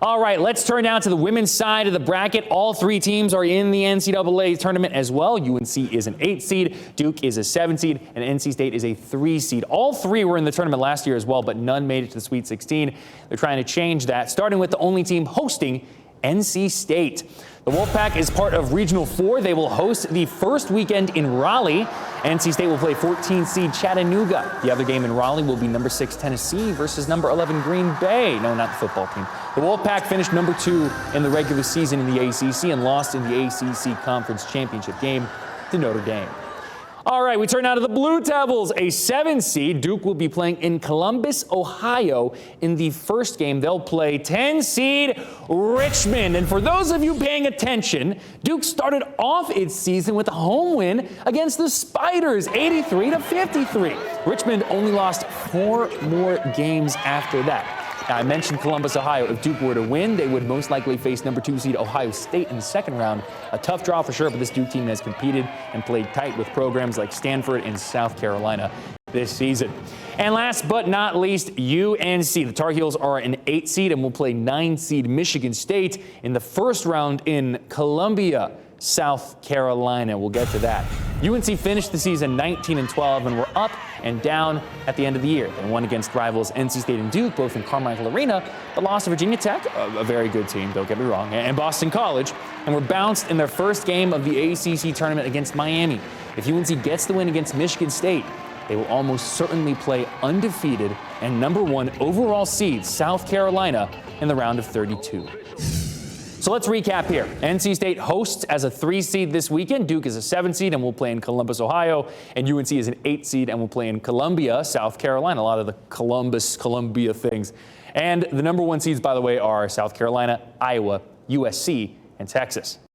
All right, let's turn now to the women's side of the bracket. All three teams are in the NCAA tournament as well. UNC is an 8 seed, Duke is a 7 seed, and NC State is a 3 seed. All three were in the tournament last year as well, but none made it to the Sweet 16. They're trying to change that, starting with the only team hosting, NC State. The Wolfpack is part of Regional 4. They will host the first weekend in Raleigh. NC State will play 14 seed Chattanooga. The other game in Raleigh will be number 6 Tennessee versus number 11 Green Bay. No, not the football team. The Wolfpack finished number 2 in the regular season in the ACC and lost in the ACC Conference Championship game to Notre Dame. All right, we turn now to the Blue Devils, a 7 seed. Duke will be playing in Columbus, Ohio. In the first game, they'll play 10 seed Richmond. And for those of you paying attention, Duke started off its season with a home win against the Spiders, 83-53. Richmond only lost 4 more games after that. Now, I mentioned Columbus, Ohio. If Duke were to win, they would most likely face number 2 seed Ohio State in the second round. A tough draw for sure, but this Duke team has competed and played tight with programs like Stanford and South Carolina this season. And last but not least, UNC. The Tar Heels are an 8 seed and will play 9 seed Michigan State in the first round in Columbia, South Carolina. We'll get to that. UNC finished the season 19-12 and were up and down at the end of the year. They won against rivals NC State and Duke, both in Carmichael Arena, but lost to Virginia Tech, a very good team, don't get me wrong, and Boston College, and were bounced in their first game of the ACC tournament against Miami. If UNC gets the win against Michigan State, they will almost certainly play undefeated and number 1 overall seed South Carolina in the round of 32. So let's recap here. NC State hosts as a 3 seed this weekend. Duke is a 7 seed and will play in Columbus, Ohio. And UNC is an 8 seed and will play in Columbia, South Carolina. A lot of the Columbia things. And the number 1 seeds, by the way, are South Carolina, Iowa, USC, and Texas.